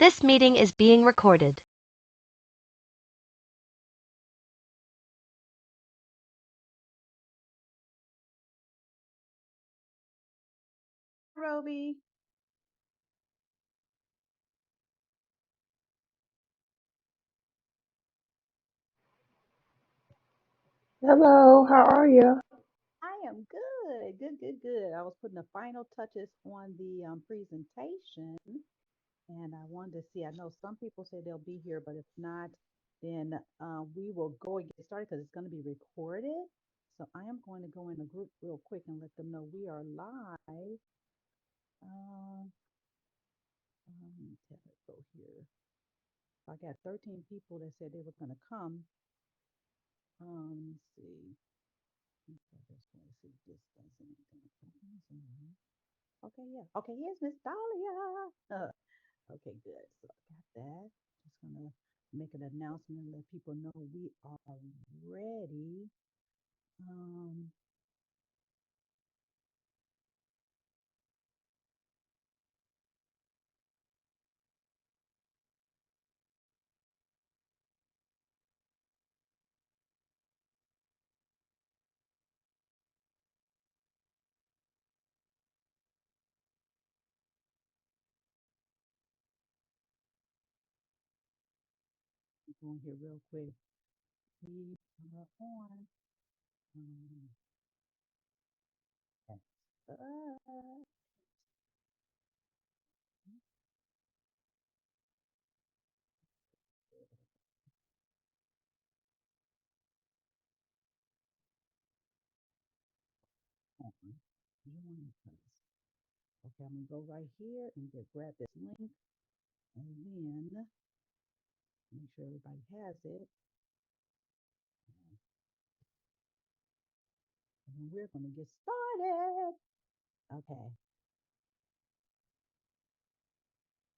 This meeting is being recorded. Roby. Hello, how are you? I am good, good, good, good. I was putting the final touches on the presentation, and I wanted to see. I know some people say they'll be here, but if not, then we will go and get started because it's going to be recorded. So I am going to go in the group real quick and let them know we are live. Um, tell it go here. I got 13 people that said they were going to come. Let me see. I just want to see if this does anything. Okay, yeah. Okay, here's Miss Dahlia. Okay, good. So I got that. Just gonna make an announcement and let people know we are ready. Um, I'm going here real quick. We are on. Um, yes. Join us. Okay, I'm gonna go right here and get grab this link, and then make sure everybody has it, and then we're gonna get started. Okay.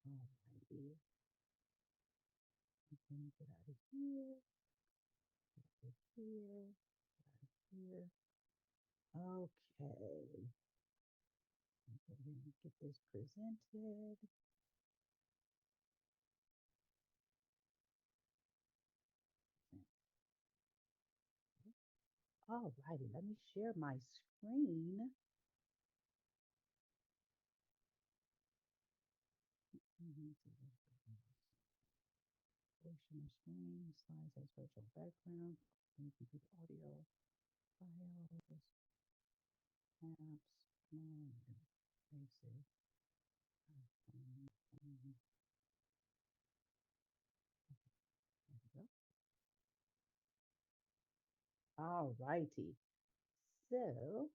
Alrighty. Let me get out of here. Get here. Here. Okay. Let me get this presented. Alrighty, let me share my screen. Share my screen, slides as virtual background, complete audio, files, apps, basic. There we go. Alrighty. So,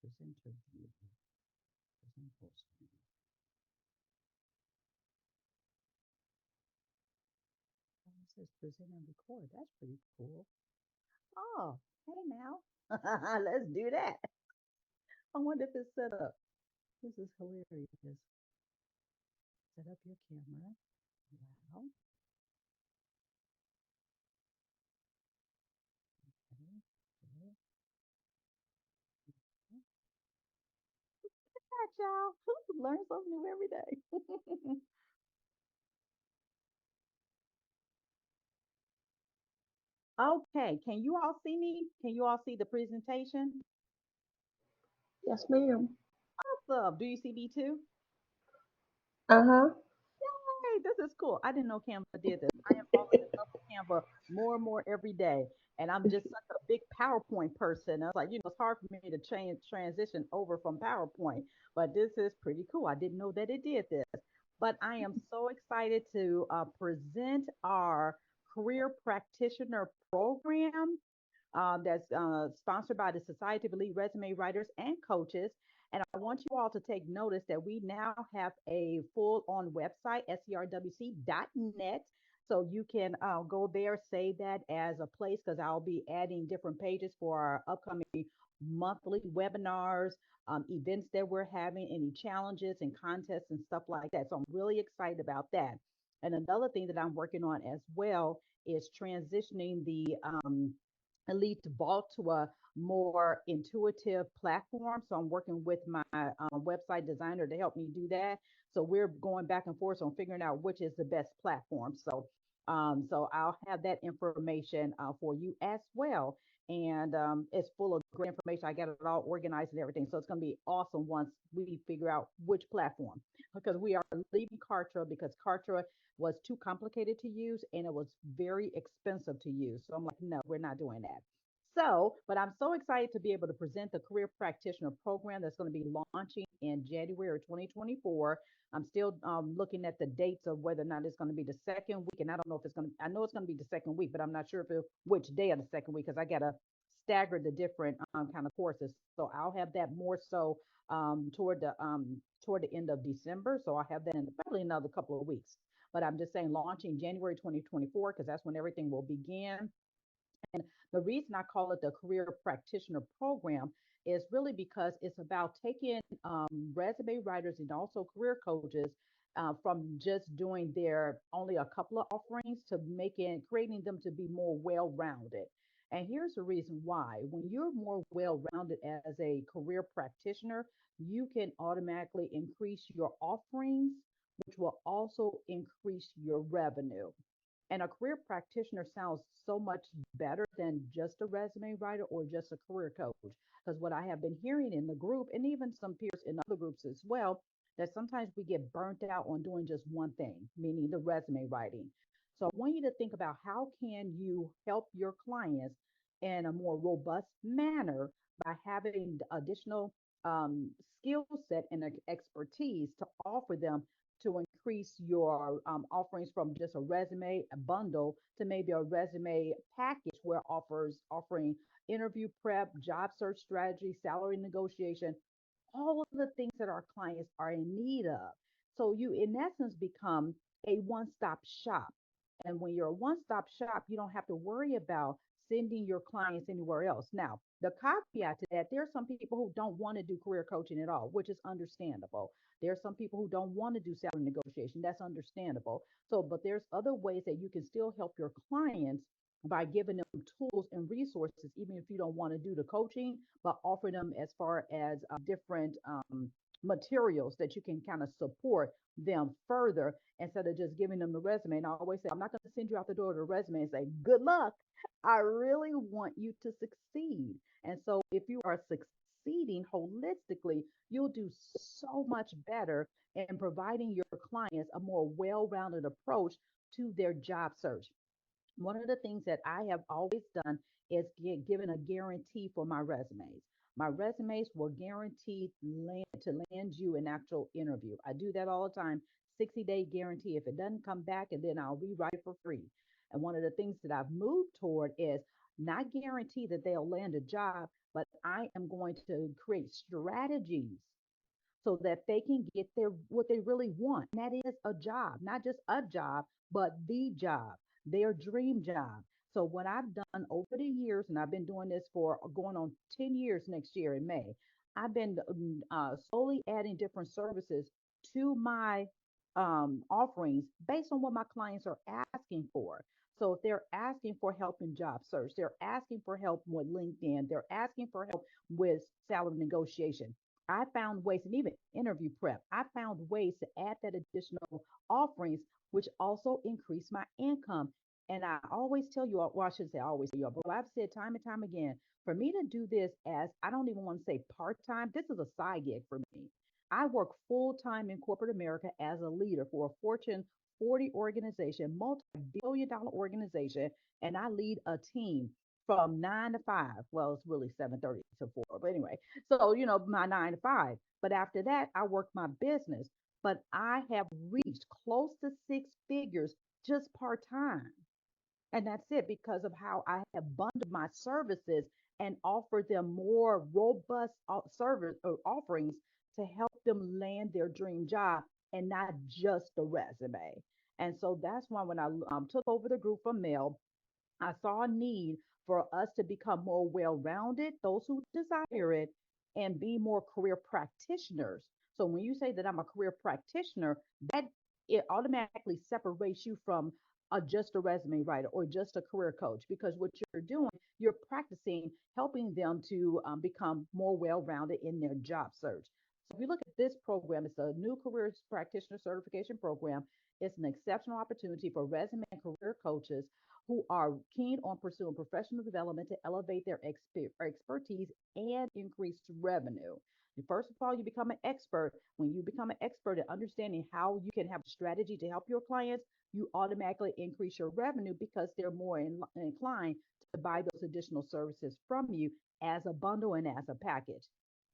presenter view, present full screen. Oh, it says present and record. That's pretty cool. Oh, hey now. Let's do that. I wonder if it's set up. This is hilarious. Set up your camera. Wow. Okay. Good. That y'all. Learn something new every day. Okay. Can you all see me? Can you all see the presentation? Yes, ma'am. Awesome. Do you see me too? Uh-huh. Hey, this is cool. I didn't know Canva did this. I am falling in love with Canva more and more every day. And I'm just such a big PowerPoint person. I was like, it's hard for me to transition over from PowerPoint, but this is pretty cool. I didn't know that it did this. But I am so excited to present our career practitioner program that's sponsored by the Society of Elite Resume Writers and Coaches. And I want you all to take notice that we now have a full on website, serwc.net. So you can go there, save that as a place because I'll be adding different pages for our upcoming monthly webinars, events that we're having, any challenges and contests and stuff like that. So I'm really excited about that. And another thing that I'm working on as well is transitioning the and lead to vault to a more intuitive platform. So I'm working with my website designer to help me do that. So we're going back and forth on figuring out which is the best platform. So I'll have that information for you as well. And it's full of great information. I got it all organized and everything. So it's going to be awesome once we figure out which platform, because we are leaving Kartra because Kartra was too complicated to use and it was very expensive to use. So I'm like, no, we're not doing that. So, but I'm so excited to be able to present the Career Practitioner Program that's going to be launching in January 2024. I'm still looking at the dates of whether or not it's going to be the second week, and I don't know if it's going to. I know it's going to be the second week, but I'm not sure if which day of the second week because I got to stagger the different kind of courses. So I'll have that more so toward the end of December. So I'll have that in probably another couple of weeks. But I'm just saying launching January 2024 because that's when everything will begin. And the reason I call it the Career Practitioner Program is really because it's about taking resume writers and also career coaches from just doing their only a couple of offerings to making creating them to be more well-rounded. And here's the reason why. When you're more well-rounded as a career practitioner, you can automatically increase your offerings, which will also increase your revenue. And a career practitioner sounds so much better than just a resume writer or just a career coach. Because what I have been hearing in the group, and even some peers in other groups as well, that sometimes we get burnt out on doing just one thing, meaning the resume writing. So I want you to think about how can you help your clients in a more robust manner by having additional um, skill set and expertise to offer them to increase your offerings from just a resume a bundle to maybe a resume package where offering interview prep, job search strategy, salary negotiation, all of the things that our clients are in need of. So you, in essence, become a one-stop shop. And when you're a one-stop shop, you don't have to worry about sending your clients anywhere else. Now, the caveat to that, there are some people who don't want to do career coaching at all, which is understandable. There are some people who don't want to do salary negotiation. That's understandable. So, but there's other ways that you can still help your clients by giving them tools and resources, even if you don't want to do the coaching, but offer them as far as different materials that you can kind of support them further instead of just giving them the resume. And I always say, I'm not going to send you out the door with a resume and say, good luck. I really want you to succeed. And so if you are succeeding holistically, you'll do so much better in providing your clients a more well rounded approach to their job search. One of the things that I have always done is given a guarantee for my resumes. My resumes will guarantee to land you an actual interview. I do that all the time, 60-day guarantee. If it doesn't come back, and then I'll rewrite it for free. And one of the things that I've moved toward is not guarantee that they'll land a job, but I am going to create strategies so that they can get their what they really want. And that is a job, not just a job, but the job, their dream job. So what I've done over the years, and I've been doing this for going on 10 years next year in May, I've been slowly adding different services to my offerings based on what my clients are asking for. So if they're asking for help in job search, they're asking for help with LinkedIn, they're asking for help with salary negotiation. I found ways, and even interview prep, I found ways to add that additional offerings, which also increase my income. And I always tell you, well, I should say I always tell you, but I've said time and time again, for me to do this as I don't even want to say part time, this is a side gig for me. I work full time in corporate America as a leader for a Fortune 40 organization, multi-billion dollar organization, and I lead a team from 9 to 5. Well, it's really 7:30 to 4, but anyway, so, my 9 to 5. But after that, I work my business. But I have reached close to six figures just part time. And that's it because of how I have bundled my services and offered them more robust service or offerings to help them land their dream job and not just the resume. And so that's why when I took over the group from Mel, I saw a need for us to become more well rounded, those who desire it, and be more career practitioners. So when you say that I'm a career practitioner, that it automatically separates you from just a resume writer or just a career coach, because what you're doing, you're practicing helping them to become more well-rounded in their job search. So if you look at this program, it's a new careers practitioner certification program. It's an exceptional opportunity for resume and career coaches who are keen on pursuing professional development to elevate their expertise and increase revenue. First of all, you become an expert. When you become an expert at understanding how you can have a strategy to help your clients, you automatically increase your revenue because they're more inclined to buy those additional services from you as a bundle and as a package.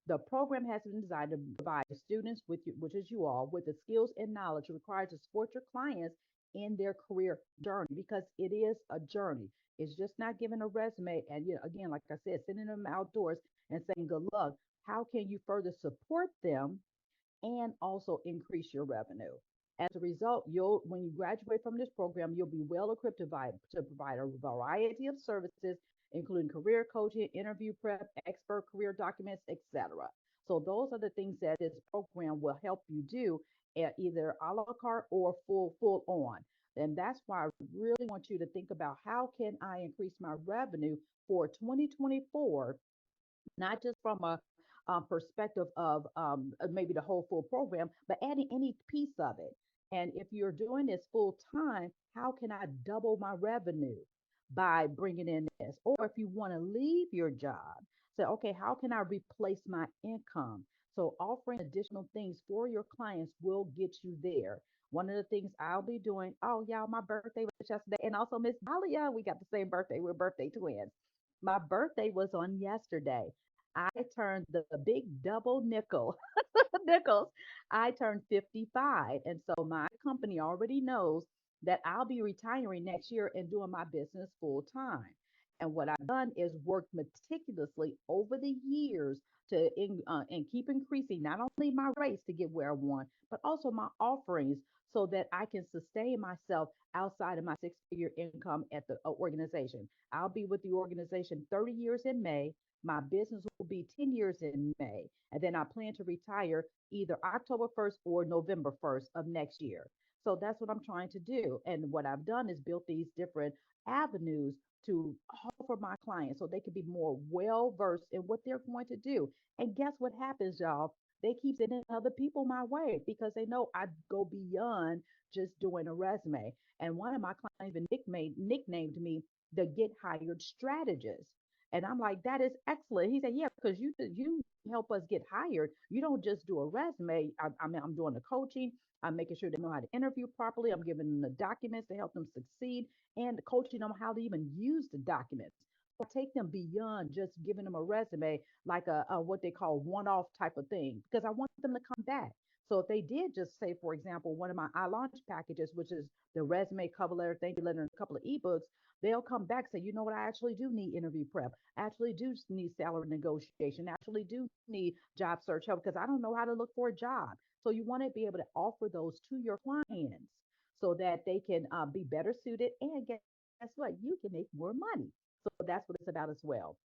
The program has been designed to provide students with you, which is you all, with the skills and knowledge required to support your clients in their career journey, because it is a journey. It's just not giving a resume and, again, like I said, sending them outdoors and saying good luck. How can you further support them and also increase your revenue? As a result, you'll when you graduate from this program, you'll be well equipped to provide a variety of services, including career coaching, interview prep, expert career documents, etc. So those are the things that this program will help you do at either a la carte or full on. And that's why I really want you to think about, how can I increase my revenue for 2024, not just from a perspective of maybe the whole full program, but adding any piece of it. And if you're doing this full time, how can I double my revenue by bringing in this? Or if you want to leave your job, say, okay, how can I replace my income? So offering additional things for your clients will get you there. One of the things I'll be doing, oh, y'all, my birthday was yesterday. And also Miss Dahlia, we got the same birthday. We're birthday twins. My birthday was on yesterday. I turned the big double nickel nickels. I turned 55. And so my company already knows that I'll be retiring next year and doing my business full time. And what I've done is worked meticulously over the years and keep increasing not only my rates to get where I want, but also my offerings so that I can sustain myself outside of my six-figure income at the organization. I'll be with the organization 30 years in May. My business will be 10 years in May. And then I plan to retire either October 1st or November 1st of next year. So that's what I'm trying to do. And what I've done is built these different avenues to offer my clients so they can be more well versed in what they're going to do. And guess what happens, y'all? They keep sending other people my way because they know I go beyond just doing a resume. And one of my clients even nicknamed me the Get Hired Strategist. And I'm like, that is excellent. He said, yeah, because you help us get hired. You don't just do a resume. I mean, I'm doing the coaching. I'm making sure they know how to interview properly. I'm giving them the documents to help them succeed and coaching them how to even use the documents. So I take them beyond just giving them a resume, like a what they call one-off type of thing, because I want them to come back. So if they did just say, for example, one of my I launch packages, which is the resume, cover letter, thank you letter, and a couple of ebooks, they'll come back and say, you know what, I actually do need interview prep. I actually do need salary negotiation. I actually do need job search help because I don't know how to look for a job. So you want to be able to offer those to your clients so that they can be better suited, and guess what? You can make more money. So that's what it's about as well.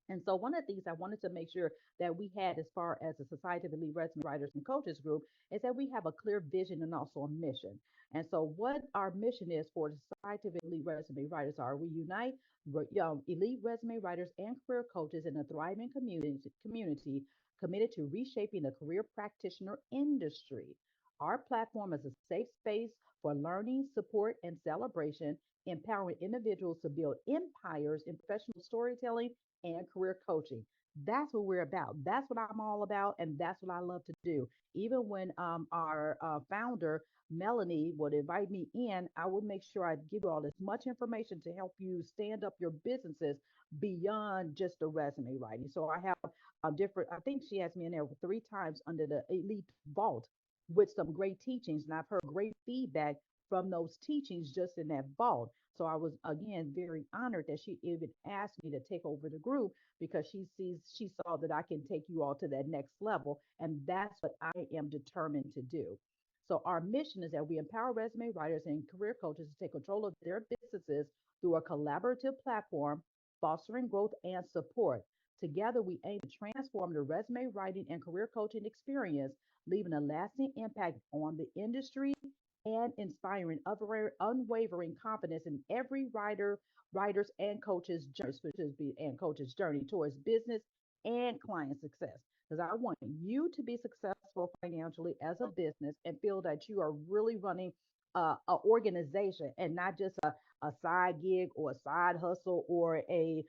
And so one of the things I wanted to make sure that we had as far as the Society of Elite Resume Writers and Coaches group is that we have a clear vision and also a mission. And so what our mission is for the Society of Elite Resume Writers are, we unite elite resume writers and career coaches in a thriving community committed to reshaping the career practitioner industry. Our platform is a safe space for learning, support, and celebration, empowering individuals to build empires in professional storytelling and career coaching. That's what we're about. That's what I'm all about. And that's what I love to do. Even when our founder, Melanie, would invite me in, I would make sure I give you all as much information to help you stand up your businesses beyond just the resume writing. So I have a different, I think she has me in there 3 times under the Elite Vault with some great teachings. And I've heard great feedback from those teachings just in that vault. So I was again very honored that she even asked me to take over the group because she saw that I can take you all to that next level. And that's what I am determined to do. So our mission is that we empower resume writers and career coaches to take control of their businesses through a collaborative platform, fostering growth and support. Together, we aim to transform the resume writing and career coaching experience, leaving a lasting impact on the industry and inspiring unwavering confidence in every writer's and coach's journey, which is and coach's journey towards business and client success. Because I want you to be successful financially as a business and feel that you are really running an organization and not just a side gig or a side hustle or a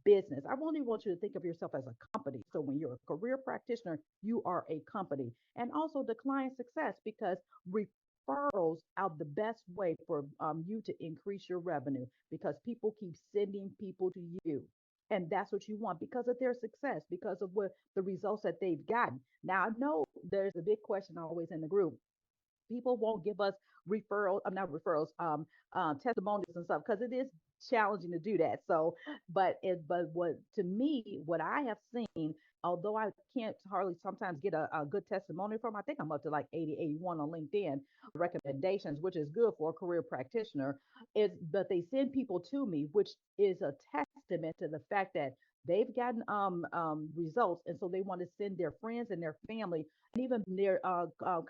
business. I really want you to think of yourself as a company. So when you're a career practitioner, you are a company. And also the client success, because referrals are the best way for you to increase your revenue, because people keep sending people to you. And that's what you want because of their success, because of what the results that they've gotten. Now, I know there's a big question always in the group. People won't give us referrals, I'm not referrals, testimonials and stuff, because it is challenging to do that. So, but what to me, what I have seen, although I can't hardly sometimes get a good testimony from, I think I'm up to like 80, 81 on LinkedIn recommendations, which is good for a career practitioner, is but they send people to me, which is a testament to the fact that they've gotten results, and so they want to send their friends and their family and even their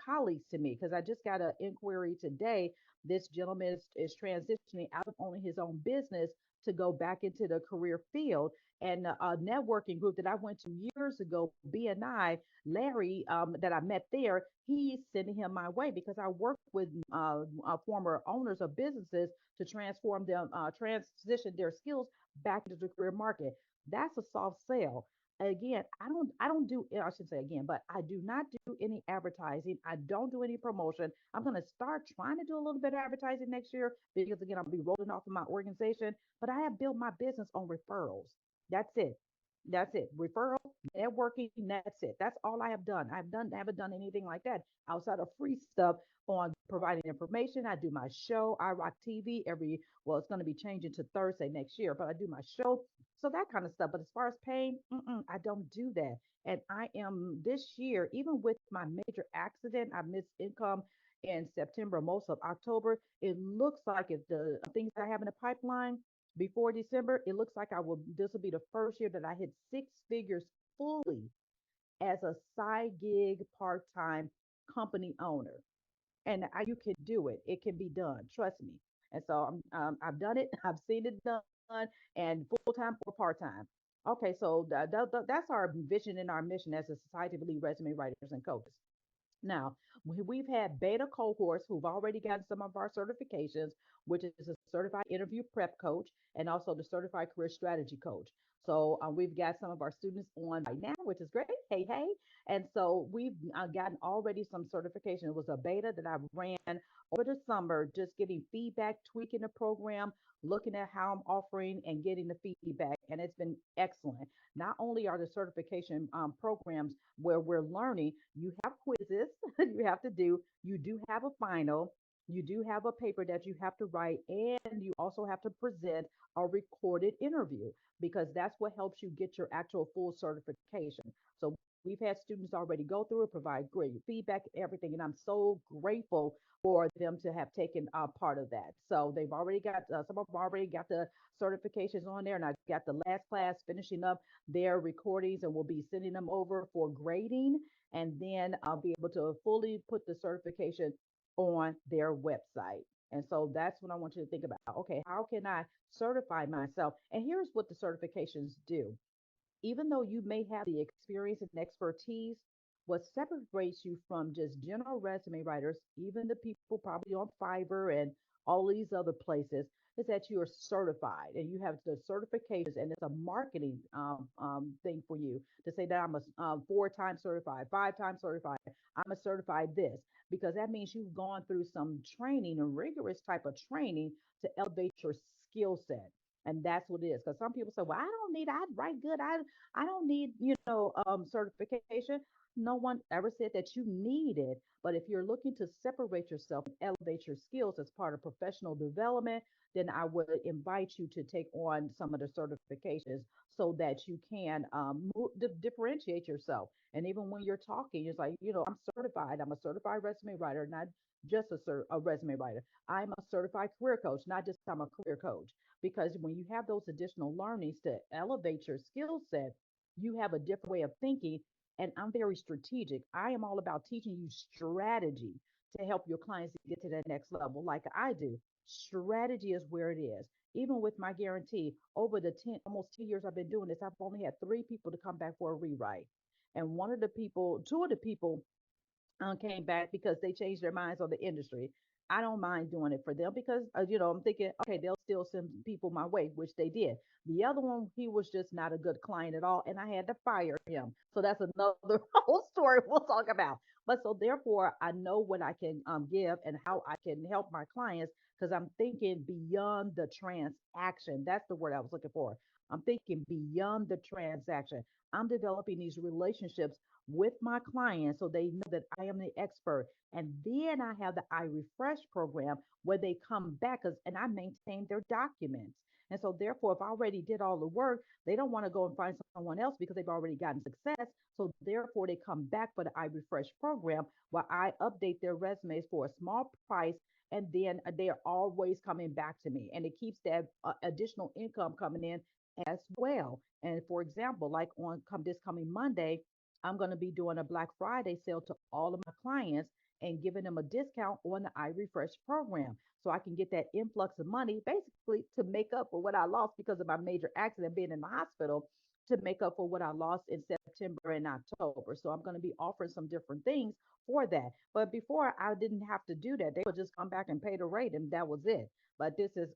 colleagues to me, because I just got an inquiry today. This gentleman is transitioning out of owning his own business to go back into the career field. And a networking group that I went to years ago, BNI, Larry, that I met there, he's sending him my way because I work with former owners of businesses to transform them, transition their skills back into the career market. That's a soft sell. Again, I don't do, I should say again, but I do not do any advertising. I don't do any promotion. I'm going to start trying to do a little bit of advertising next year, because again, I'll be rolling off of my organization, but I have built my business on referrals. That's it. That's it. Referral, networking, that's it. That's all I have done. I haven't done anything like that outside of free stuff on providing information. I do my show, I Rock TV, well, it's going to be changing to Thursday next year, but I do my show. So that kind of stuff. But as far as paying, I don't do that. And I am this year, even with my major accident, I missed income in September, most of October. It looks like if the things I have in the pipeline before December, it looks like this will be the first year that I hit six figures fully as a side gig part time company owner. And you can do it. It can be done. Trust me. And so I've done it. I've seen it done, and full time or part time. Okay, so that's our vision and our mission as a Society of Elite Resume Writers and Coaches. Now, we've had beta cohorts who've already gotten some of our certifications, which is a certified interview prep coach and also the certified career strategy coach. So we've got some of our students on right now, which is great. Hey, hey. And so we've gotten already some certification. It was a beta that I ran over the summer, just getting feedback, tweaking the program, looking at how I'm offering and getting the feedback. And it's been excellent. Not only are the certification programs where we're learning, you have quizzes you have to do, you do have a final, you do have a paper that you have to write, and you also have to present a recorded interview, because that's what helps you get your actual full certification. So we've had students already go through it, provide great feedback, everything, and I'm so grateful for them to have taken part of that. So they've already got some of them already got the certifications on there, and I got the last class finishing up their recordings, and we'll be sending them over for grading, and then I'll be able to fully put the certification on their website. And so that's what I want you to think about. Okay, how can I certify myself? And here's what the certifications do. Even though you may have the experience and expertise, what separates you from just general resume writers, even the people probably on Fiverr and all these other places, is that you are certified and you have the certifications, and it's a marketing thing for you to say that I'm a four-time certified, five-time certified, I'm a certified this, because that means you've gone through some training, a rigorous type of training to elevate your skill set. And that's what it is. Because some people say, well, I don't need, I write good. I don't need, certification. No one ever said that you need it. But if you're looking to separate yourself and elevate your skills as part of professional development, then I would invite you to take on some of the certifications so that you can differentiate yourself. And even when you're talking, it's like, I'm certified. I'm a certified resume writer, not just a resume writer. I'm a certified career coach, not just I'm a career coach. Because when you have those additional learnings to elevate your skill set, you have a different way of thinking. And I'm very strategic. I am all about teaching you strategy to help your clients get to that next level like I do. Strategy is where it is. Even with my guarantee, over the 10, almost 10 years I've been doing this, I've only had three people to come back for a rewrite. And one of the people, two of the people came back because they changed their minds on the industry. I don't mind doing it for them because, I'm thinking, okay, they'll still send people my way, which they did. The other one, he was just not a good client at all, and I had to fire him. So that's another whole story we'll talk about. But so therefore, I know what I can give and how I can help my clients because I'm thinking beyond the transaction. That's the word I was looking for. I'm thinking beyond the transaction. I'm developing these relationships with my clients so they know that I am the expert. And then I have the I Refresh program where they come back and I maintain their documents. And so therefore, if I already did all the work, they don't want to go and find someone else because they've already gotten success. So therefore, they come back for the I Refresh program where I update their resumes for a small price. And then they are always coming back to me, and it keeps that additional income coming in as well. And for example, like on come this coming Monday, I'm going to be doing a Black Friday sale to all of my clients and giving them a discount on the iRefresh program. So I can get that influx of money basically to make up for what I lost because of my major accident being in the hospital, to make up for what I lost in September and October. So I'm going to be offering some different things for that. But before I didn't have to do that. They would just come back and pay the rate and that was it. But this is,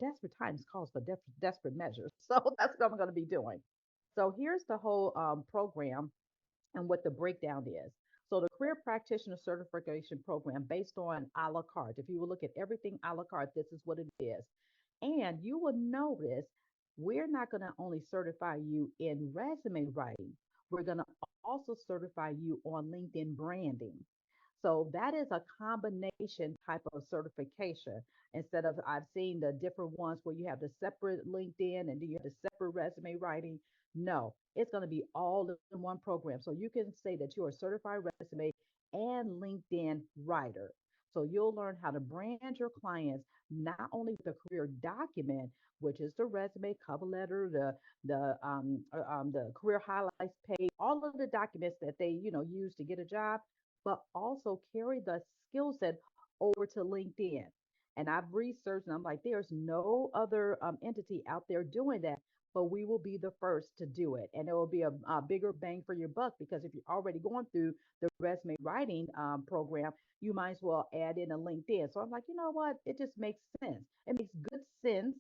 desperate times calls for desperate measures. So that's what I'm going to be doing. So here's the whole program and what the breakdown is. So the career practitioner certification program based on a la carte. If you will look at everything a la carte, this is what it is. And you will notice we're not going to only certify you in resume writing, we're going to also certify you on LinkedIn branding. So that is a combination type of certification. Instead of I've seen the different ones where you have the separate LinkedIn and then you have the separate resume writing. No, it's going to be all in one program. So you can say that you're a certified resume and LinkedIn writer. So you'll learn how to brand your clients not only with a career document, which is the resume, cover letter, the career highlights page, all of the documents that they use to get a job, but also carry the skill set over to LinkedIn. And I've researched and I'm like, there's no other entity out there doing that, but we will be the first to do it. And it will be a bigger bang for your buck because if you're already going through the resume writing program, you might as well add in a LinkedIn. So I'm like, you know what? It just makes sense. It makes good sense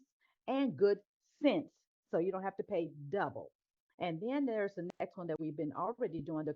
and good sense. So you don't have to pay double. And then there's the next one that we've been already doing, the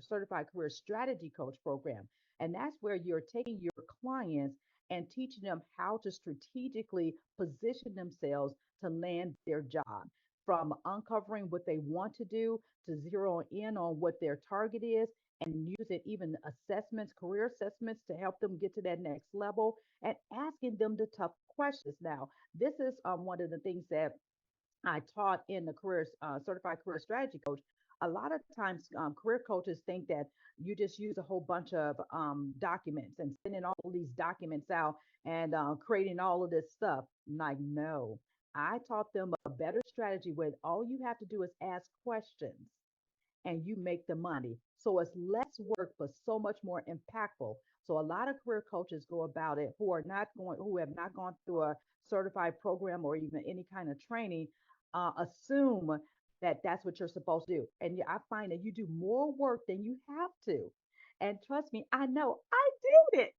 certified career strategy coach program. And that's where you're taking your clients and teaching them how to strategically position themselves to land their job, from uncovering what they want to do to zero in on what their target is and using even assessments, career assessments to help them get to that next level and asking them the tough questions. Now, this is one of the things that I taught in the career certified career strategy coach. A lot of times, career coaches think that you just use a whole bunch of documents and sending all these documents out and creating all of this stuff. Like, no, I taught them a better strategy where all you have to do is ask questions and you make the money. So it's less work, but so much more impactful. So a lot of career coaches go about it who have not gone through a certified program or even any kind of training, assume that that's what you're supposed to do. And I find that you do more work than you have to. And trust me, I know I did it.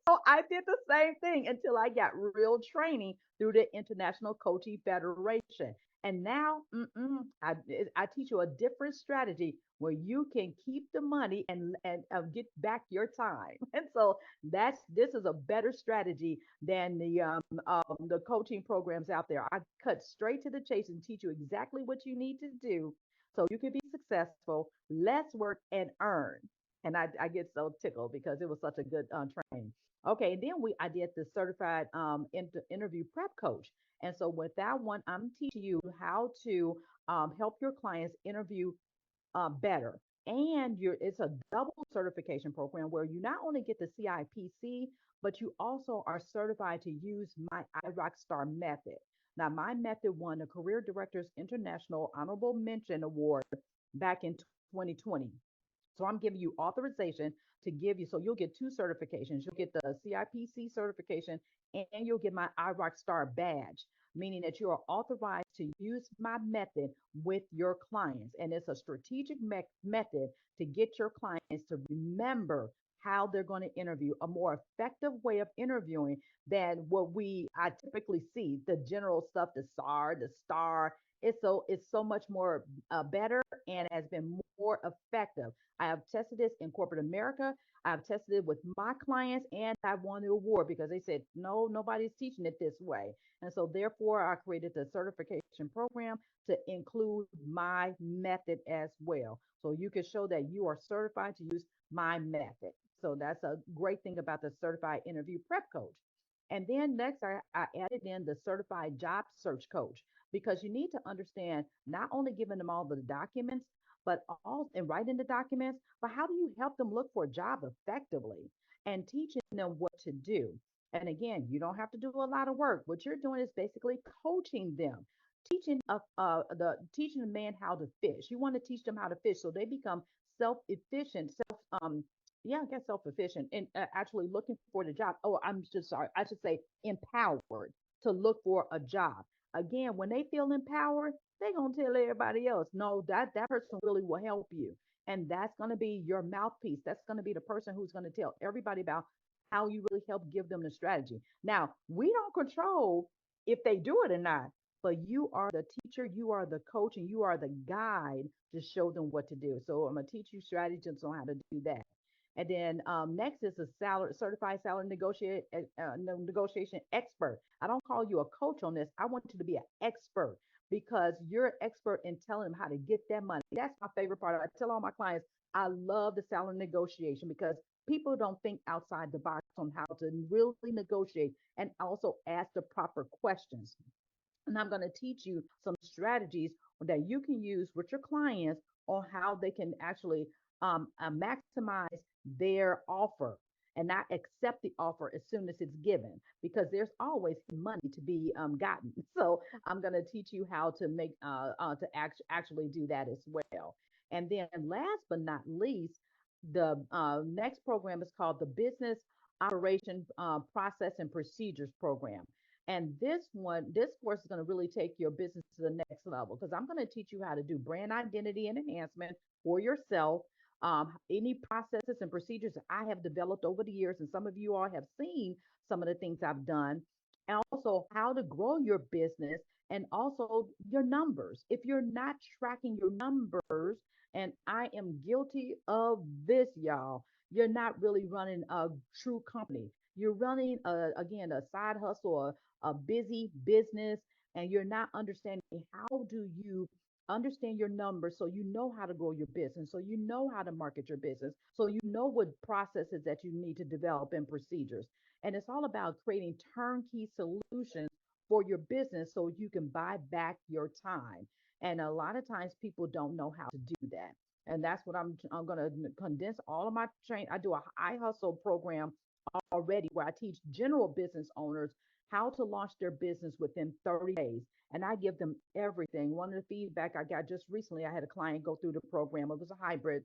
So I did the same thing until I got real training through the International Coaching Federation. And now I teach you a different strategy where you can keep the money and get back your time. And so this is a better strategy than the coaching programs out there. I cut straight to the chase and teach you exactly what you need to do so you can be successful, less work, and earn. And I get so tickled because it was such a good training. Okay, and then I did the certified interview prep coach. And so with that one, I'm teaching you how to help your clients interview better. And it's a double certification program where you not only get the CIPC, but you also are certified to use my iRock Star method. Now, my method won the Career Directors International Honorable Mention Award back in 2020. So I'm giving you authorization to give you, so you'll get two certifications. You'll get the CIPC certification and you'll get my iRock Star badge, meaning that you are authorized to use my method with your clients. And it's a strategic method to get your clients to remember how they're going to interview, a more effective way of interviewing than what I typically see, the general stuff, the SAR, the STAR. It's so much more better and has been more effective. I have tested this in corporate America. I've tested it with my clients and I won the award because they said, no, nobody's teaching it this way. And so, therefore, I created the certification program to include my method as well. So you can show that you are certified to use my method. So that's a great thing about the certified interview prep coach. And then next, I added in the certified job search coach because you need to understand not only giving them all the documents, but all and writing the documents, but how do you help them look for a job effectively and teaching them what to do? And again, you don't have to do a lot of work. What you're doing is basically coaching them, teaching the man how to fish. You want to teach them how to fish so they become self-efficient, yeah, I guess self-efficient and actually looking for the job. Oh, I'm just sorry. I should say empowered to look for a job. Again, when they feel empowered, they're gonna tell everybody else. No, that person really will help you. And that's gonna be your mouthpiece. That's gonna be the person who's gonna tell everybody about how you really help give them the strategy. Now, we don't control if they do it or not, but you are the teacher, you are the coach, and you are the guide to show them what to do. So I'm gonna teach you strategies on how to do that. And then next is a salary certified salary negotiation expert. I don't call you a coach on this. I want you to be an expert because you're an expert in telling them how to get that money. That's my favorite part. I tell all my clients I love the salary negotiation because people don't think outside the box on how to really negotiate and also ask the proper questions. And I'm going to teach you some strategies that you can use with your clients on how they can actually maximize their offer and not accept the offer as soon as it's given because there's always money to be gotten. So I'm going to teach you how to actually do that as well. And then last but not least, the next program is called the Business Operation Process and Procedures Program. And this course is going to really take your business to the next level because I'm going to teach you how to do brand identity and enhancement for yourself. Any processes and procedures that I have developed over the years, and some of you all have seen some of the things I've done, and also how to grow your business and also your numbers. If you're not tracking your numbers, and I am guilty of this, y'all, you're not really running a true company. You're running again a side hustle, a busy business, and you're not understanding how do you understand your numbers so you know how to grow your business, so you know how to market your business, so you know what processes that you need to develop and procedures. And it's all about creating turnkey solutions for your business so you can buy back your time. And a lot of times people don't know how to do that. And that's what I'm going to condense all of my train. I do a I hustle program already where I teach general business owners how to launch their business within 30 days. And I give them everything. One of the feedback I got just recently, I had a client go through the program. It was a hybrid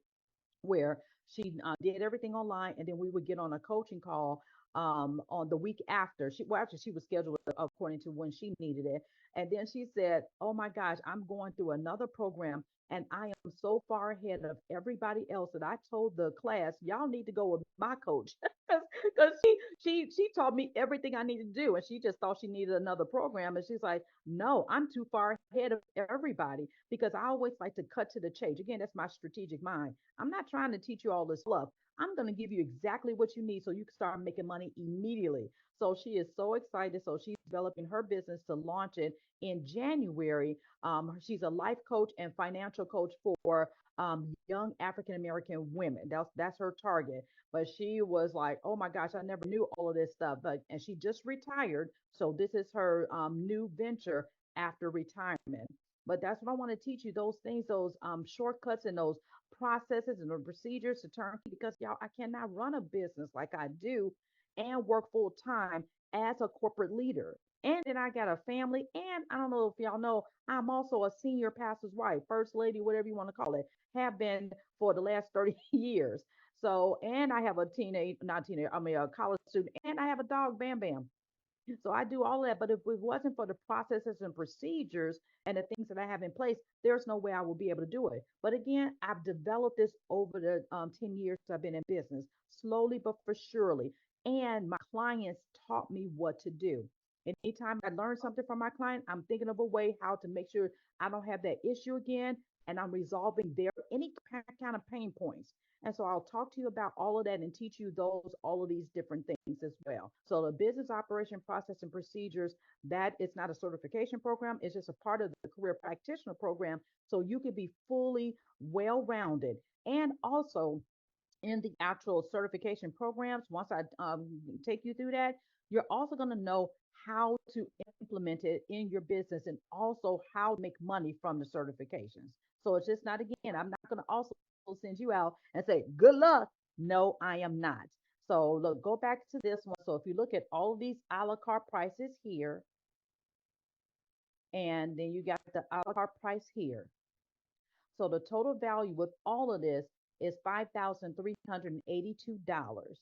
where she did everything online, and then we would get on a coaching call on the week after. Actually, she was scheduled according to when she needed it, and then she said, "Oh my gosh, I'm going through another program, and I am so far ahead of everybody else that I told the class, y'all need to go with my coach because she taught me everything I needed to do, and she just thought she needed another program, and she's like, no, I'm too far ahead of everybody because I always like to cut to the chase. Again, that's my strategic mind. I'm not trying to teach you all this fluff. I'm going to give you exactly what you need so you can start making money immediately. So she is so excited. So she's developing her business to launch it in January. She's a life coach and financial coach for young African American women. That's her target. But she was like, "Oh my gosh, I never knew all of this stuff." But and she just retired, so this is her new venture after retirement. But that's what I want to teach you, those things, those shortcuts and those processes and the procedures to turn because y'all, I cannot run a business like I do and work full time as a corporate leader. And then I got a family, and I don't know if y'all know, I'm also a senior pastor's wife, first lady, whatever you want to call it, have been for the last 30 years. So, and I have a teenage, not teenage, I mean, a college student, and I have a dog, Bam Bam. So I do all of that. But if it wasn't for the processes and procedures and the things that I have in place, there's no way I will be able to do it. But again, I've developed this over the 10 years I've been in business, slowly but for surely. And my clients taught me what to do. Anytime I learn something from my client, I'm thinking of a way how to make sure I don't have that issue again, and I'm resolving their any kind of pain points. And so I'll talk to you about all of that and teach you all of these different things as well. So the business operation process and procedures, that is not a certification program. It's just a part of the career practitioner program. So you can be fully well-rounded. And also in the actual certification programs, once I take you through that, you're also going to know how to implement it in your business and also how to make money from the certifications. So it's just not, again, I'm not going to also send you out and say, good luck. No, I am not. So look, go back to this one. So if you look at all of these a la carte prices here, and then you got the a la carte price here. So the total value with all of this is $5,382.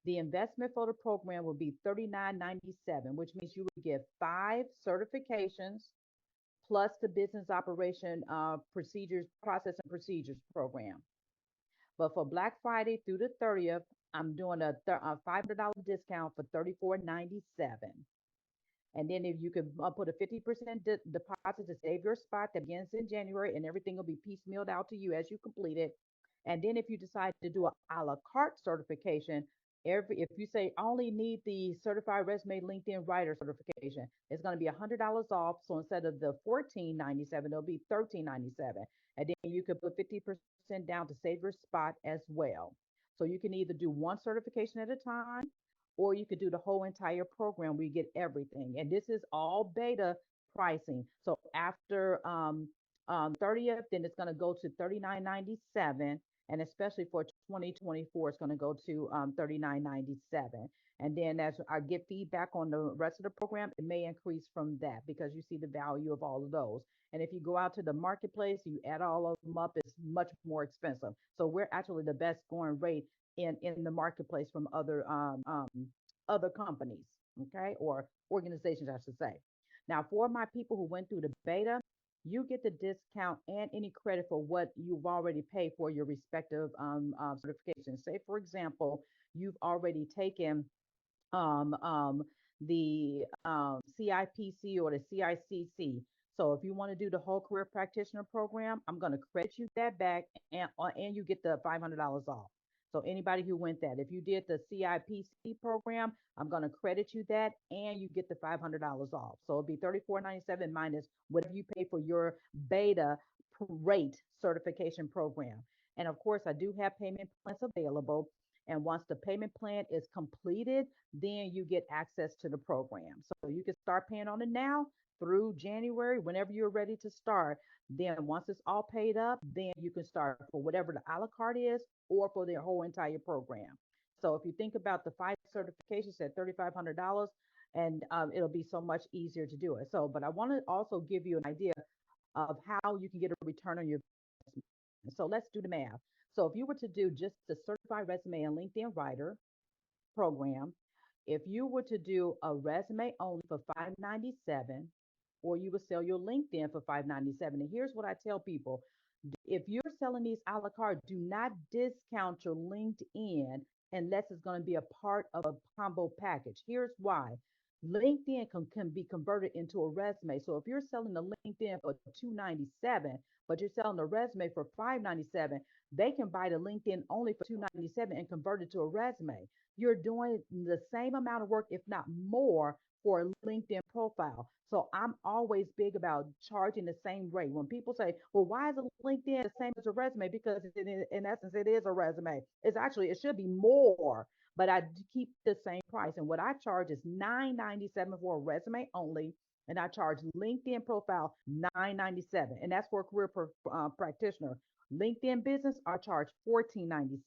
The investment for the program will be $39.97, which means you would get 5 certifications plus the business operation procedures, process and procedures program. But for Black Friday through the 30th, I'm doing a $500 discount for $34.97. And then if you could put a 50% deposit to save your spot that begins in January, and everything will be piecemealed out to you as you complete it. And then if you decide to do a la carte certification, if you say I only need the certified resume LinkedIn writer certification, it's going to be $100 off. So instead of the 14.97, it'll be 13.97. And then you could put 50% down to save your spot as well. So you can either do one certification at a time, or you could do the whole entire program where you get everything. And this is all beta pricing. So after 30th, then it's going to go to 39.97, and especially for 2024, it's going to go to 39.97. And then as I get feedback on the rest of the program, it may increase from that because you see the value of all of those. And if you go out to the marketplace, you add all of them up, it's much more expensive. So we're actually the best going rate in the marketplace from other companies, okay, or organizations, I should say. Now, for my people who went through the beta, you get the discount and any credit for what you've already paid for your respective certifications. Say, for example, you've already taken um, um, the CIPC or the CICC. So if you want to do the whole career practitioner program, I'm going to credit you that back, and you get the $500 off. So anybody who went that, if you did the CIPC program, I'm going to credit you that, and you get the $500 off. So it'll be 34.97 minus whatever you pay for your beta rate certification program. And of course, I do have payment plans available. And once the payment plan is completed, then you get access to the program. So you can start paying on it now through January, whenever you're ready to start. Then once it's all paid up, then you can start for whatever the a la carte is or for their whole entire program. So if you think about the 5 certifications at $3,500, and it'll be so much easier to do it. So, but I want to also give you an idea of how you can get a return on your investment. So let's do the math. So if you were to do just the certified resume and LinkedIn writer program, if you were to do a resume only for 597, or you would sell your LinkedIn for 597. And here's what I tell people. If you're selling these a la carte, do not discount your LinkedIn unless it's going to be a part of a combo package. Here's why. LinkedIn can be converted into a resume. So if you're selling the LinkedIn for 297, but you're selling the resume for 597, they can buy the LinkedIn only for 297 and convert it to a resume. You're doing the same amount of work, if not more, for a LinkedIn profile. So I'm always big about charging the same rate. When people say, well, why is a LinkedIn the same as a resume? Because in essence, it is a resume. It's actually, it should be more, but I keep the same price. And what I charge is $9.97 for a resume only. And I charge LinkedIn profile $9.97. And that's for a career practitioner. LinkedIn business, I charge $14.97.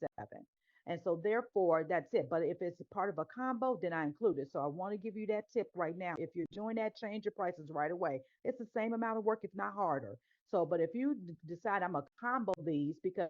And so therefore that's it. But if it's part of a combo, then I include it. So I want to give you that tip right now. If you're doing that, change your prices right away. It's the same amount of work, if not harder. So, but if you decide I'm a combo these because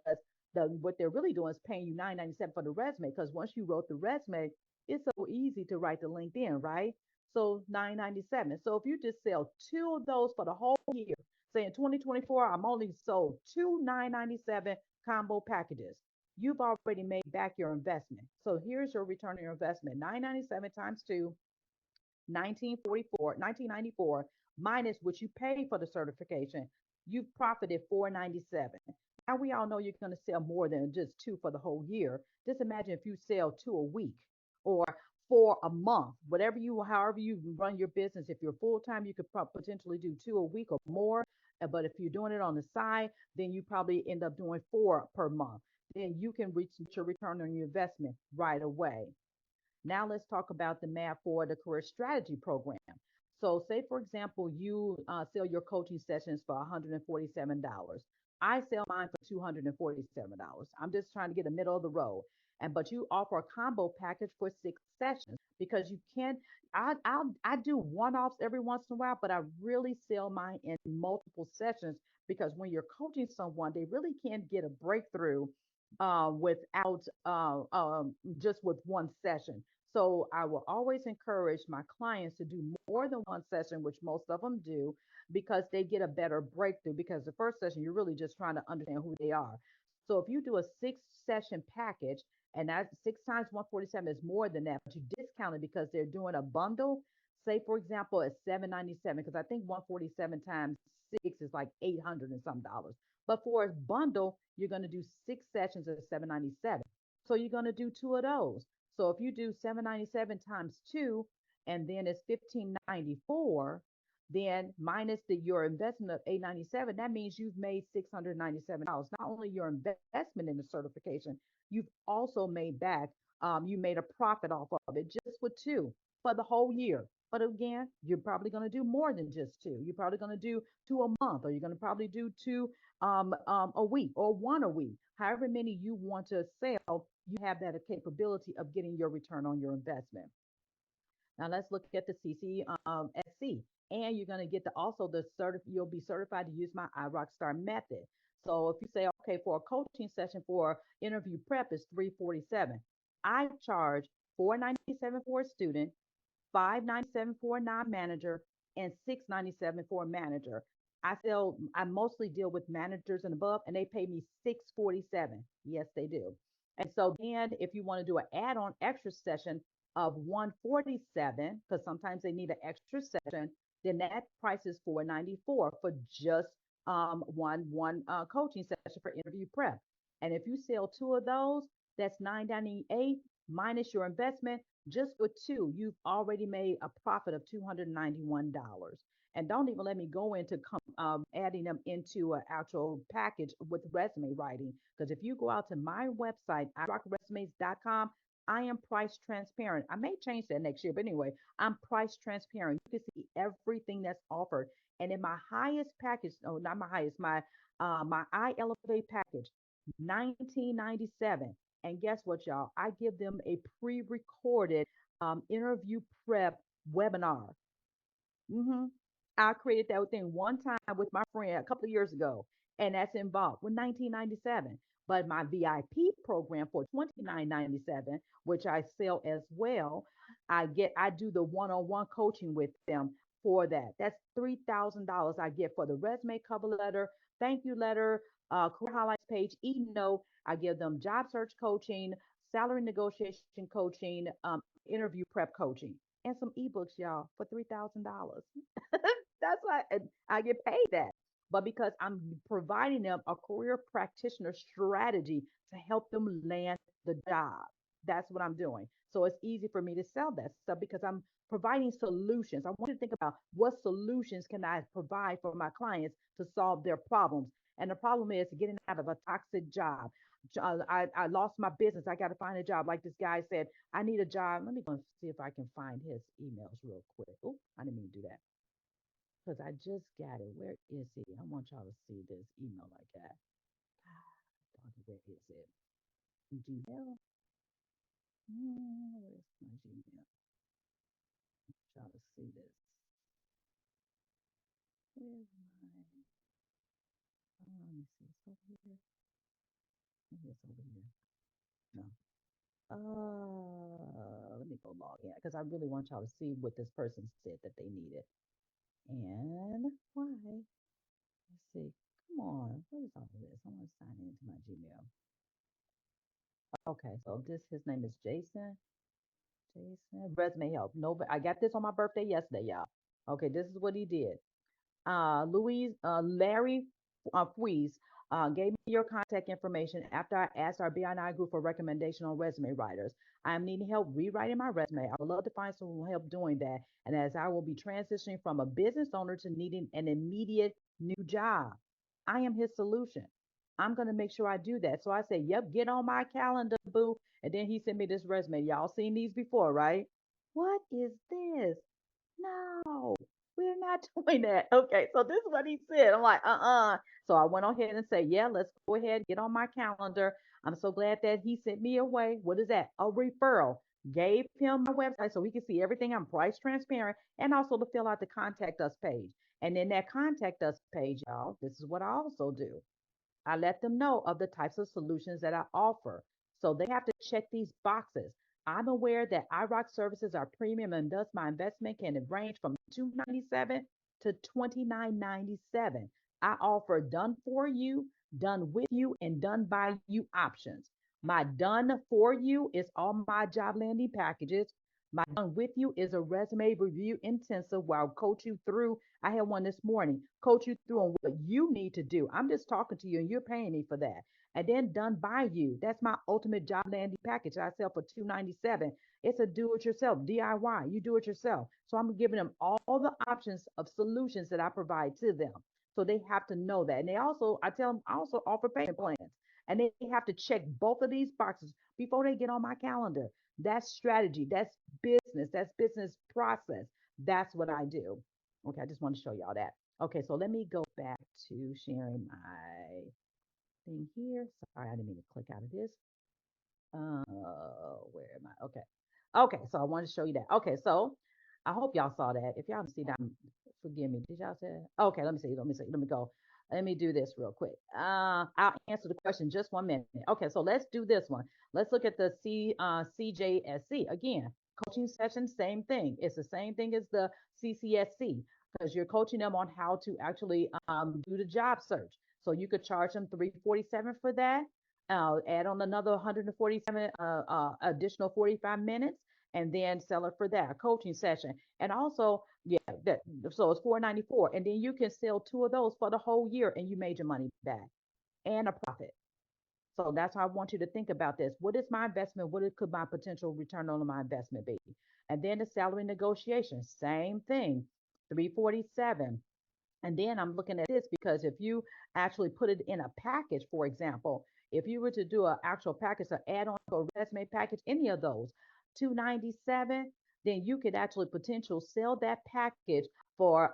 what they're really doing is paying you 9.97 for the resume, because once you wrote the resume, it's so easy to write the LinkedIn, right? So 9.97. So if you just sell two of those for the whole year, say in 2024, I'm only sold two 9.97 combo packages. You've already made back your investment. So here's your return on your investment. 9.97 times two, 1994 minus what you paid for the certification, you've profited 497. Now we all know you're going to sell more than just two for the whole year. Just imagine if you sell two a week or for a month, whatever you, however you run your business. If you're full time, you could potentially do two a week or more. But if you're doing it on the side, then you probably end up doing four per month. Then you can reach your return on your investment right away. Now let's talk about the math for the career strategy program. So say, for example, you sell your coaching sessions for $147. I sell mine for $247. I'm just trying to get a middle of the road. But you offer a combo package for 6 sessions because you can. I do one-offs every once in a while, but I really sell mine in multiple sessions because when you're coaching someone, they really can't get a breakthrough without just with one session. So I will always encourage my clients to do more than one session, which most of them do, because they get a better breakthrough. Because the first session, you're really just trying to understand who they are. So if you do a 6 session package, and that 6 times 147 is more than that, but you discount it because they're doing a bundle. Say, for example, at 797, because I think 147 times 6 is like 800 and some dollars. But for a bundle, you're going to do 6 sessions at 797. So you're going to do two of those. So if you do 797 times two, and then it's 1594, then minus your investment of 897, that means you've made $697. Not only your investment in the certification, you've also made back, you made a profit off of it just with two for the whole year. But again, you're probably going to do more than just two. You're probably going to do two a month, or you're going to probably do two a week or one a week. However many you want to sell, you have that capability of getting your return on your investment. Now let's look at the CCSC, and you're going to get the also the you'll be certified to use my iRockstar method. So if you say, okay, for a coaching session for interview prep is 347, I charge 497 for a student, 597 for a non-manager, and 697 for a manager. I mostly deal with managers and above, and they pay me 647. Yes, they do. And so then if you want to do an add-on extra session of 147, because sometimes they need an extra session, then that price is 494 for just one coaching session for interview prep. And if you sell two of those, that's 998 minus your investment. Just with two, you've already made a profit of $291. And don't even let me go into adding them into an actual package with resume writing. Because if you go out to my website, irockresumes.com, I am price transparent. I may change that next year, but anyway, I'm price transparent. You can see everything that's offered. And in my highest package, no, not my highest, my I Elevate package, 1997. And guess what, y'all? I give them a pre-recorded interview prep webinar. hmm I created that thing one time with my friend a couple of years ago, and that's involved with 1997. But my VIP program for 29.97, which I sell as well, I do the one-on-one coaching with them for that. That's $3,000 I get for the resume, cover letter, thank you letter, career highlights page, e-note. I give them job search coaching, salary negotiation coaching, interview prep coaching, and some ebooks, y'all, for $3,000. That's why I get paid that. But because I'm providing them a career practitioner strategy to help them land the job, that's what I'm doing. So it's easy for me to sell that stuff because I'm providing solutions. I want you to think about what solutions can I provide for my clients to solve their problems. And the problem is getting out of a toxic job. I lost my business. I got to find a job. Like this guy said, I need a job. Let me go and see if I can find his emails real quick. Oh, I didn't mean to do that because I just got it. Where is he? I want y'all to see this email like that. Where is it? Gmail. Where's my Gmail? Try to see this. Where's my? Let me see. It's over here. Maybe it's over here. No. Let me go log in because I really want y'all to see what this person said that they needed. And why? Let's see. Come on. What is all of this? I want to sign into my Gmail. Okay, so his name is Jason. Jason, resume help. No, I got this on my birthday yesterday, y'all. Okay, this is what he did. Larry Fwees gave me your contact information after I asked our BNI group for recommendation on resume writers. I am needing help rewriting my resume. I would love to find someone help doing that. And as I will be transitioning from a business owner to needing an immediate new job, I am his solution. I'm going to make sure I do that. So I said, yep, get on my calendar, boo. And then he sent me this resume. Y'all seen these before, right? What is this? No, we're not doing that. Okay, so this is what he said. I'm like, So I went on ahead and said, yeah, let's go ahead, get on my calendar. I'm so glad that he sent me away. What is that? A referral. Gave him my website so he could see everything. I'm price transparent and also to fill out the contact us page. And in that contact us page, y'all, this is what I also do. I let them know of the types of solutions that I offer. So they have to check these boxes. I'm aware that iRock services are premium and thus my investment can range from $297 to $29.97. I offer done for you, done with you, and done by you options. My done for you is all my job landing packages. My done with you is a resume review intensive where I'll coach you through. I had one this morning, coach you through on what you need to do. I'm just talking to you and you're paying me for that. And then done by you. That's my ultimate job landing package I sell for $297. It's a do it yourself, DIY. You do it yourself. So I'm giving them all the options of solutions that I provide to them. So they have to know that. And they also, I tell them, I also offer payment plans. And they have to check both of these boxes before they get on my calendar. That's strategy. That's business. That's business process. That's what I do. Okay, I just want to show y'all that. Okay, so let me go back to sharing my thing here. Sorry, I didn't mean to click out of this. Where am I? Okay. Okay, so I wanted to show you that. Okay, so I hope y'all saw that. If y'all didn't see that, forgive me. Did y'all see it? Okay, let me see. Let me see. Let me go. Let me do this real quick. I'll answer the question just 1 minute. Okay, so let's do this one. Let's look at the CJSC again. Coaching session, same thing. It's the same thing as the CCSC because you're coaching them on how to actually do the job search. So you could charge them 347 for that, add on another 147 additional 45 minutes and then sell it for that a coaching session. And also, yeah, that so it's 494, and then you can sell two of those for the whole year and you made your money back and a profit. So that's how I want you to think about this. What is my investment? What could my potential return on my investment be? And then the salary negotiation, same thing, 347. And then I'm looking at this because if you actually put it in a package, for example, if you were to do an actual package, an add-on to a resume package, any of those, 297, then you could actually potential sell that package for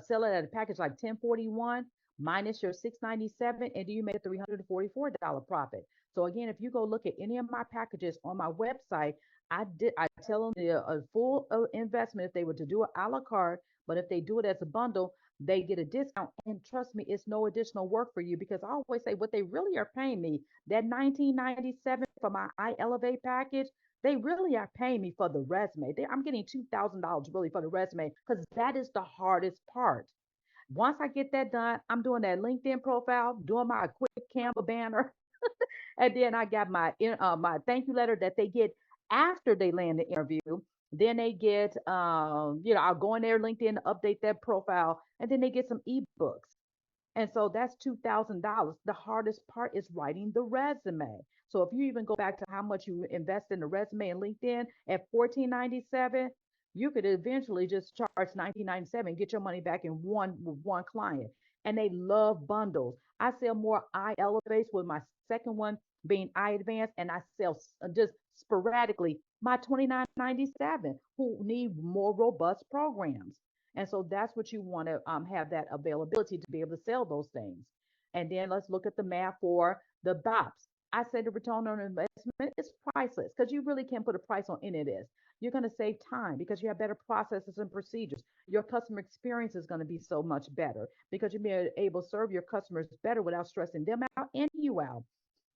sell it at a package like 1041 minus your 697, and then you make a $344 profit. So again, if you go look at any of my packages on my website, I tell them a full investment if they were to do it a la carte, but if they do it as a bundle, they get a discount. And trust me, it's no additional work for you because I always say what they really are paying me, that 1997 for my I Elevate package, they really are paying me for the resume. I'm getting $2,000 really for the resume because that is the hardest part. Once I get that done, I'm doing that LinkedIn profile, doing my quick Canva banner, and then I got my thank you letter that they get after they land the interview. Then they get I'll go in their LinkedIn to update their profile, and then they get some ebooks. And so that's $2,000. The hardest part is writing the resume. So if you even go back to how much you invest in the resume and LinkedIn at 1497, you could eventually just charge 1997 and get your money back in one client. And they love bundles. I sell more I Elevates with my second one being I Advance, and I sell just sporadically my 2997 who need more robust programs. And so that's what you want to have that availability to be able to sell those things. And then let's look at the math for the BOPS. I say the return on investment is priceless because you really can't put a price on any of this. You're going to save time because you have better processes and procedures. Your customer experience is going to be so much better because you'll be able to serve your customers better without stressing them out and you out.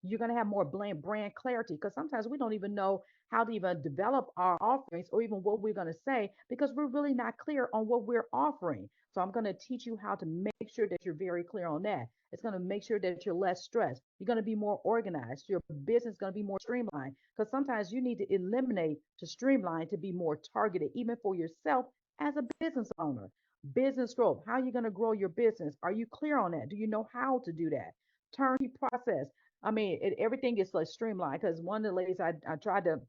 You're going to have more brand clarity because sometimes we don't even know how to even develop our offerings or even what we're going to say because we're really not clear on what we're offering. So I'm going to teach you how to make sure that you're very clear on that. It's going to make sure that you're less stressed. You're going to be more organized. Your business is going to be more streamlined because sometimes you need to eliminate to streamline to be more targeted, even for yourself as a business owner. Business growth. How are you going to grow your business? Are you clear on that? Do you know how to do that? Turnkey process. I mean, everything is like streamlined because one of the ladies I tried to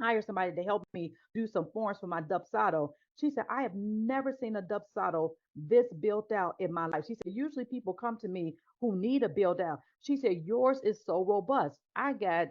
hire somebody to help me do some forms for my Dubsado. She said, I have never seen a Dubsado this built out in my life. She said, usually people come to me who need a build out. She said, yours is so robust. I got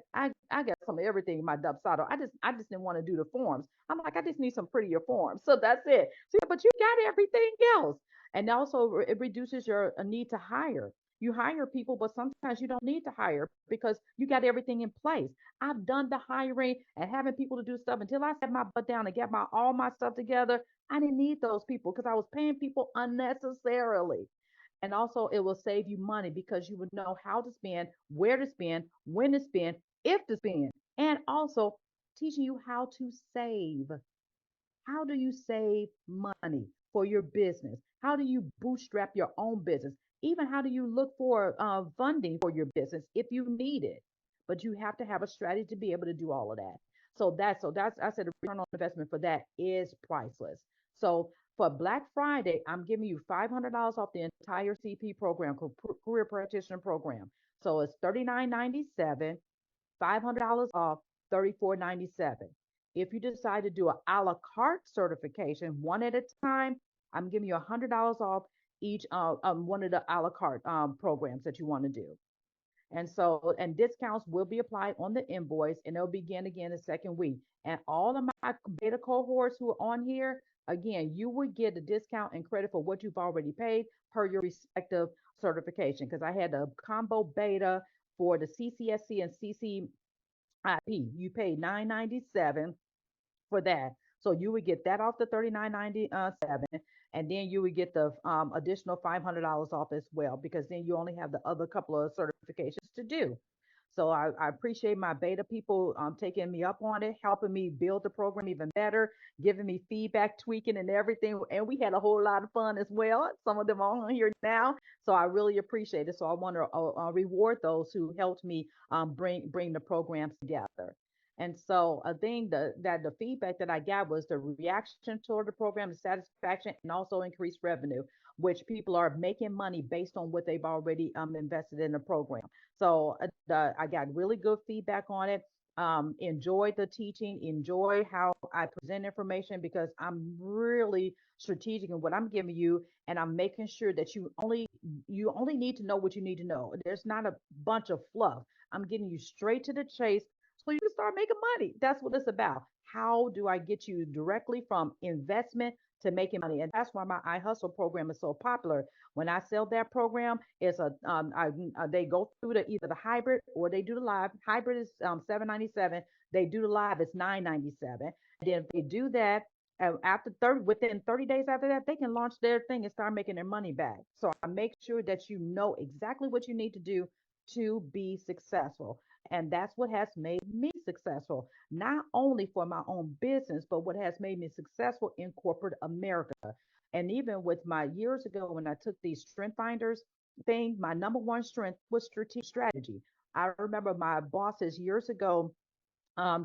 some of everything in my Dubsado. I just didn't want to do the forms. I'm like, I just need some prettier forms. So that's it. She said, but you got everything else. And also it reduces your need to hire. You hire people, but sometimes you don't need to hire because you got everything in place. I've done the hiring and having people to do stuff until I sat my butt down and get my all my stuff together. I didn't need those people because I was paying people unnecessarily. And also, it will save you money because you would know how to spend, where to spend, when to spend, if to spend, and also teaching you how to save. How do you save money for your business? How do you bootstrap your own business? Even how do you look for funding for your business if you need it? But you have to have a strategy to be able to do all of that. So that's I said the return on investment for that is priceless. So for Black Friday, I'm giving you $500 off the entire CP program, career practitioner program. So it's $39.97, $500 off, $34.97. If you decide to do a la carte certification, one at a time, I'm giving you $100 off each one of the a la carte programs that you want to do. And discounts will be applied on the invoice and they'll begin again the second week. And all of my beta cohorts who are on here, again, you would get a discount and credit for what you've already paid per your respective certification. Because I had a combo beta for the CCSC and CCIP. You paid $9.97 for that. So you would get that off the 39.97, and then you would get the additional $500 off as well, because then you only have the other couple of certifications to do. So I appreciate my beta people taking me up on it, helping me build the program even better, giving me feedback, tweaking and everything. And we had a whole lot of fun as well. Some of them are on here now. So I really appreciate it. So I want to reward those who helped me bring the programs together. And so I think that the feedback that I got was the reaction toward the program, the satisfaction, and also increased revenue, which people are making money based on what they've already invested in the program. So I got really good feedback on it. Enjoyed the teaching, enjoy how I present information because I'm really strategic in what I'm giving you, and I'm making sure that you only need to know what you need to know. There's not a bunch of fluff. I'm getting you straight to the chase so you can start making money. That's what it's about. How do I get you directly from investment to making money? And that's why my iHustle program is so popular. When I sell that program, it's they go through either the hybrid or they do the live. Hybrid is 797. They do the live, it's 997. And then if they do that, after 30 within 30 days after that, they can launch their thing and start making their money back. So I make sure that you know exactly what you need to do to be successful. And that's what has made me successful, not only for my own business, but what has made me successful in corporate America. And even with my years ago when I took these strength finders thing, my number one strength was strategy. I remember my bosses years ago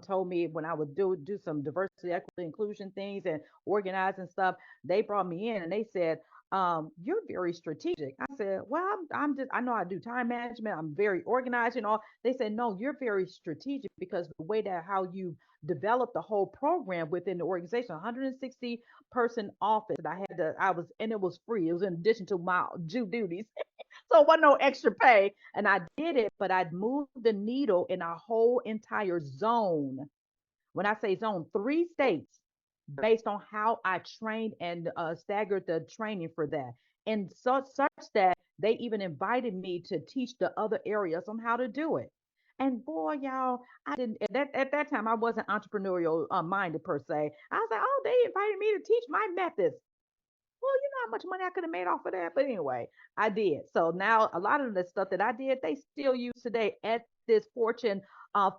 told me when I would do some diversity, equity, inclusion things and organizing stuff, they brought me in and they said, "You're very strategic." I said, "Well, I'm just I know I do time management. I'm very organized and all." They said, "No, you're very strategic because the way that how you develop the whole program within the organization, 160 person office. That I was, and it was free. It was in addition to my due duties." So it wasn't no extra pay. And I did it, but I'd moved the needle in a whole entire zone. When I say zone, 3 states based on how I trained and staggered the training for that. And such that they even invited me to teach the other areas on how to do it. And boy, y'all, I didn't at that time I wasn't entrepreneurial minded per se. I was like, oh, they invited me to teach my methods. Well, you know how much money I could have made off of that. But anyway, I did. So now a lot of the stuff that I did, they still use today at this Fortune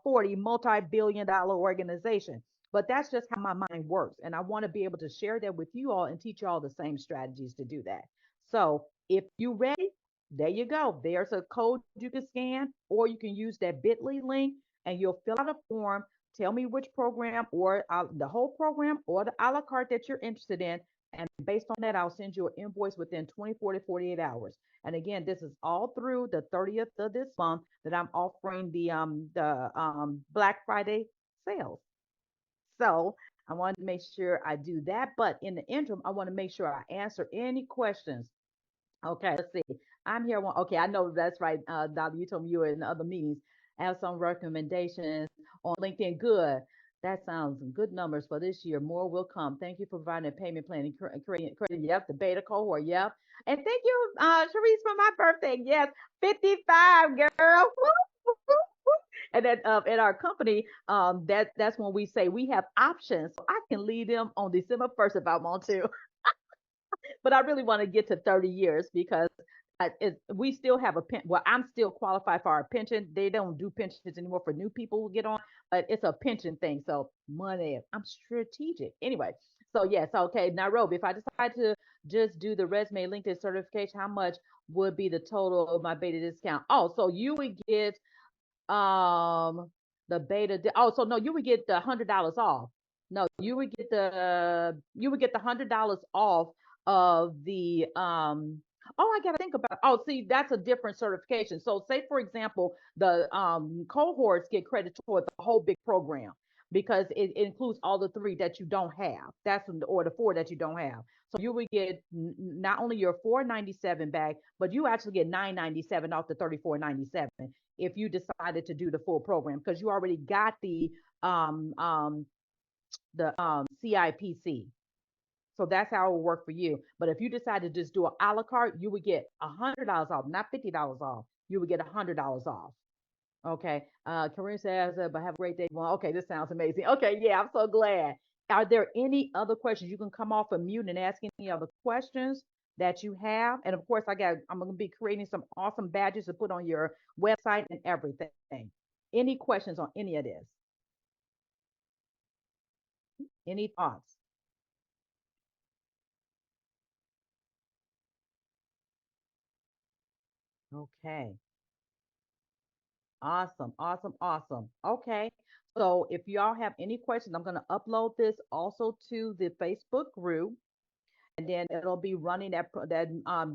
40 multi-billion dollar organization. But that's just how my mind works. And I want to be able to share that with you all and teach you all the same strategies to do that. So if you ready, there you go. There's a code you can scan, or you can use that bit.ly link and you'll fill out a form. Tell me which program or the whole program or the a la carte that you're interested in. And based on that, I'll send you an invoice within 24 to 48 hours. And again, this is all through the 30th of this month that I'm offering the Black Friday sales. So I wanted to make sure I do that. But in the interim, I want to make sure I answer any questions. Okay, let's see. I'm here. Okay, I know that's right. Dolly, you told me you were in other meetings. I have some recommendations on LinkedIn. Good. That sounds good numbers for this year. More will come. Thank you for providing a payment plan and creating credit. Yep, the beta cohort. Yep. And thank you, Sharice, for my birthday. Yes, 55, girl. Woo, woo, woo, woo. And then at our company, that's when we say we have options. So I can lead them on December 1st if I want to. But I really want to get to 30 years because we still have a pen. Well, I'm still qualified for our pension. They don't do pensions anymore for new people who get on, but it's a pension thing. So money, I'm strategic. Anyway, so yes, okay, Nairobi. If I decide to just do the resume LinkedIn certification, how much would be the total of my beta discount? Oh, so you would get um the oh, so no, you would get the $100 off. No, you would get the $100 off of the oh, I gotta think about, oh, see, that's a different certification. So say for example, the cohorts get credit toward the whole big program because it includes all the three that you don't have. Or the four that you don't have. So you would get not only your 497 back, but you actually get 997 off the 3497 if you decided to do the full program because you already got um um the CIPC. So that's how it will work for you. But if you decide to just do an a la carte, you would get $100 off, not $50 off. You would get $100 off. Okay. Kareem says, but have a great day. Well, okay, this sounds amazing. Okay, yeah, I'm so glad. Are there any other questions? You can come off of mute and ask any other questions that you have. And of course, I'm gonna be creating some awesome badges to put on your website and everything. Any questions on any of this? Any thoughts? Okay. Awesome, awesome, awesome. Okay. So if y'all have any questions, I'm going to upload this also to the Facebook group, and then it'll be running that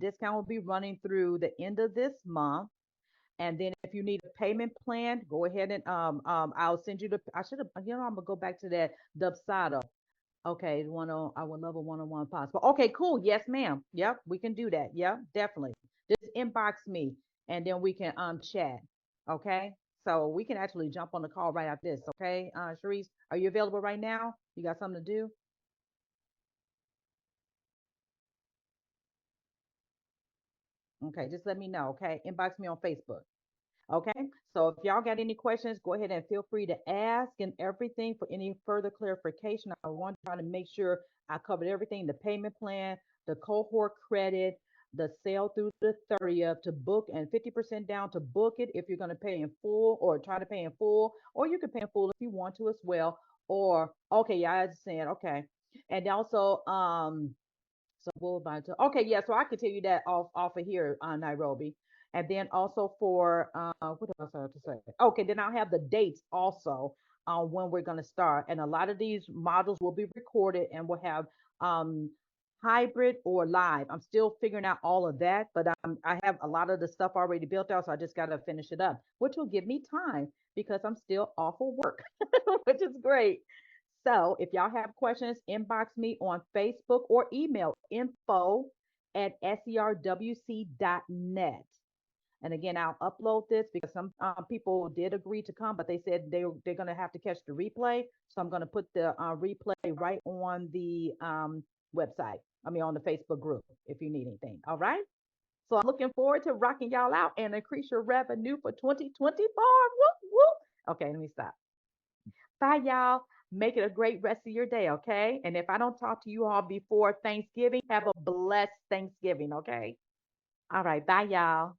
discount will be running through the end of this month. And then if you need a payment plan, go ahead and I'll send you I should have, I'm gonna go back to that Dubsado. Okay, I would love a one-on-one possible. Okay, cool. Yes, ma'am. Yep, we can do that. Yep, definitely. Just inbox me and then we can chat. Okay. So we can actually jump on the call right after this. Okay. Sharice, are you available right now? You got something to do? Okay, just let me know. Okay. Inbox me on Facebook. Okay. So if y'all got any questions, go ahead and feel free to ask and everything for any further clarification. I want to try to make sure I covered everything, the payment plan, the cohort credit, the sale through the 30th to book and 50% down to book it if you're going to pay in full or try to pay in full, or you can pay in full if you want to as well. Or okay, yeah, I understand. Okay. And also, so what about okay, yeah, so I can tell you that off of here Nairobi. And then also for what else I have to say? Okay, then I'll have the dates also on when we're gonna start. And a lot of these modules will be recorded and we'll have um hybrid or live. I'm still figuring out all of that, but I have a lot of the stuff already built out, so I just gotta finish it up, which will give me time because I'm still off of work, which is great. So if y'all have questions, inbox me on Facebook or email info@serwc.net. And again, I'll upload this because some people did agree to come, but they said they're going to have to catch the replay. So I'm going to put the replay right on the website. I mean, on the Facebook group if you need anything. All right. So I'm looking forward to rocking y'all out and increase your revenue for 2024. Woo, woo. Okay, let me stop. Bye, y'all. Make it a great rest of your day, okay? And if I don't talk to you all before Thanksgiving, have a blessed Thanksgiving, okay? All right, bye, y'all.